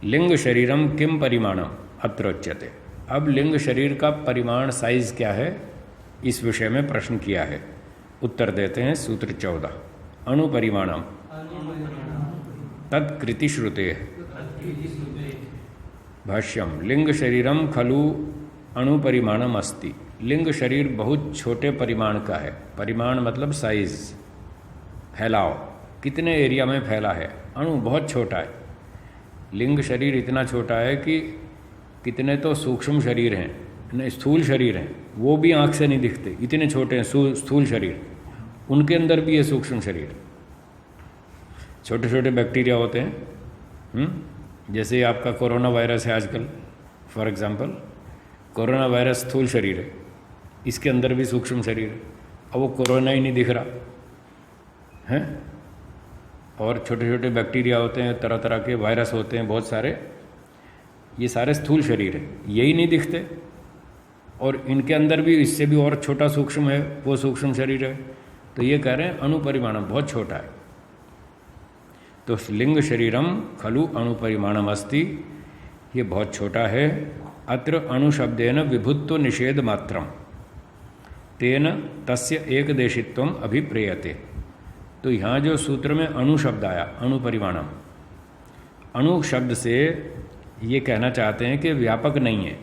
लिंग शरीरम किम परिमाणम अत्र उच्यते। अब लिंग शरीर का परिमाण साइज क्या है, इस विषय में प्रश्न किया है। उत्तर देते हैं सूत्र 14। अणुपरिमाणम तत्कृति श्रुते। भाष्यम लिंग शरीरम खलु अणुपरिमाणम अस्ति। लिंग शरीर बहुत छोटे परिमाण का है। परिमाण मतलब साइज, फैलाव, कितने एरिया में फैला है। अणु बहुत छोटा है। लिंग शरीर इतना छोटा है कि कितने तो सूक्ष्म शरीर हैं, स्थूल शरीर हैं, वो भी आँख से नहीं दिखते, इतने छोटे हैं स्थूल शरीर। उनके अंदर भी है सूक्ष्म शरीर, छोटे छोटे बैक्टीरिया होते हैं। जैसे आपका कोरोना वायरस है आजकल, फॉर एग्जांपल, कोरोना वायरस स्थूल शरीर है, इसके अंदर भी सूक्ष्म शरीर है, अब वो कोरोना ही नहीं दिख रहा है। और छोटे छोटे बैक्टीरिया होते हैं, तरह तरह के वायरस होते हैं बहुत सारे, ये सारे स्थूल शरीर है, यही नहीं दिखते। और इनके अंदर भी इससे भी और छोटा सूक्ष्म है, वो सूक्ष्म शरीर है। तो ये कह रहे हैं अणुपरिमाणम बहुत छोटा है। तो लिंग शरीरम खलु अणुपरिमाणम अस्ति, ये बहुत छोटा है। अत्र अणुशब्देन विभुत्व निषेध मात्रम तेन तस्य एकदेशित्वम अभिप्रेयते। तो यहाँ जो सूत्र में अणु शब्द आया, अणुपरिमाणम, अणु शब्द से ये कहना चाहते हैं कि व्यापक नहीं है,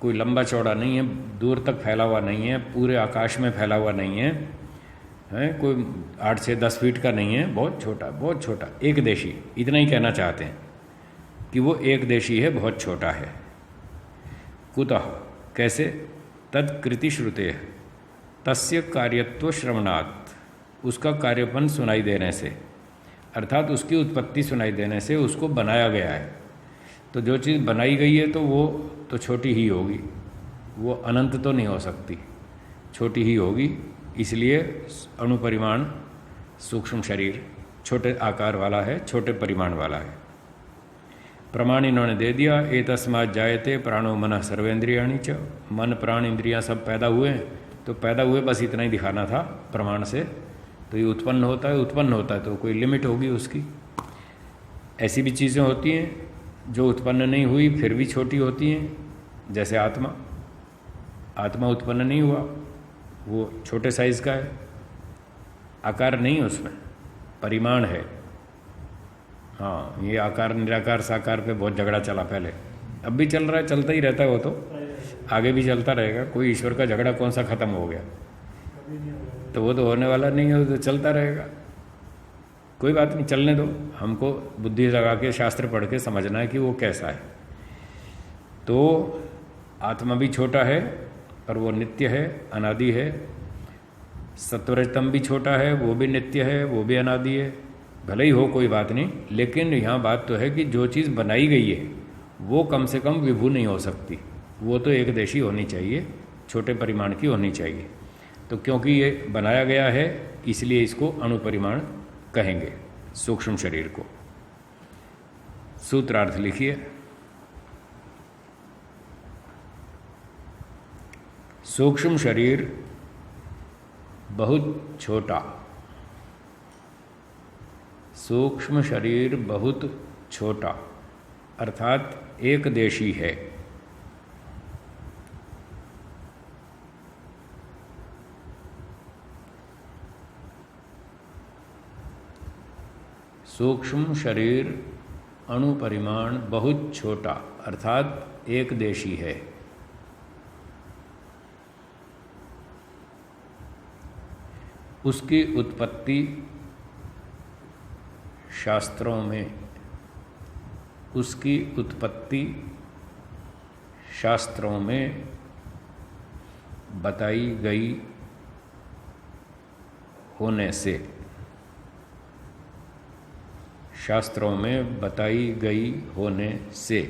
कोई लंबा चौड़ा नहीं है, दूर तक फैला हुआ नहीं है, पूरे आकाश में फैला हुआ नहीं है, कोई 8 से 10 फीट का नहीं है, बहुत छोटा, बहुत छोटा, एक देशी, इतना ही कहना चाहते हैं कि वो एक देशी है, बहुत छोटा है। कुतः, कैसे? तत्कृति श्रुते तस्य कार्यत्व श्रवणात्, उसका कार्यपन सुनाई देने से, अर्थात उसकी उत्पत्ति सुनाई देने से उसको बनाया गया है। तो जो चीज़ बनाई गई है तो वो तो छोटी ही होगी, वो अनंत तो नहीं हो सकती, छोटी ही होगी। इसलिए अणुपरिमाण सूक्ष्म शरीर छोटे आकार वाला है, छोटे परिमाण वाला है। प्रमाण इन्होंने दे दिया, एतस्मात् जायते प्राणो मनः सर्वेंद्रियाणि च। मन प्राण इंद्रियां सब पैदा हुए, तो पैदा हुए बस इतना ही दिखाना था प्रमाण से। तो ये उत्पन्न होता है, उत्पन्न होता है तो कोई लिमिट होगी उसकी। ऐसी भी चीज़ें होती हैं जो उत्पन्न नहीं हुई फिर भी छोटी होती हैं, जैसे आत्मा। आत्मा उत्पन्न नहीं हुआ, वो छोटे साइज का है, आकार नहीं है उसमें, परिमाण है। हाँ, ये आकार निराकार साकार पे बहुत झगड़ा चला पहले, अब भी चल रहा है, चलता ही रहता है, वो तो आगे भी चलता रहेगा। कोई ईश्वर का झगड़ा कौन सा खत्म हो गया, तो वो तो होने वाला नहीं है, तो चलता रहेगा। कोई बात नहीं, चलने दो, हमको बुद्धि लगा के शास्त्र पढ़ के समझना है कि वो कैसा है। तो आत्मा भी छोटा है और वो नित्य है, अनादि है। सत्वरजतम भी छोटा है, वो भी नित्य है, वो भी अनादि है। भले ही हो, कोई बात नहीं, लेकिन यहाँ बात तो है कि जो चीज़ बनाई गई है वो कम से कम विभू नहीं हो सकती, वो तो एक देशी होनी चाहिए, छोटे परिमाण की होनी चाहिए। तो क्योंकि ये बनाया गया है इसलिए इसको अणुपरिमाण कहेंगे, सूक्ष्म शरीर को। सूत्रार्थ लिखिए। सूक्ष्म शरीर बहुत छोटा, सूक्ष्म शरीर बहुत छोटा अर्थात एक देशी है। सूक्ष्म शरीर अणुपरिमाण बहुत छोटा अर्थात एक देशी है। उसकी उत्पत्ति शास्त्रों में, उसकी उत्पत्ति शास्त्रों में बताई गई होने से, शास्त्रों में बताई गई होने से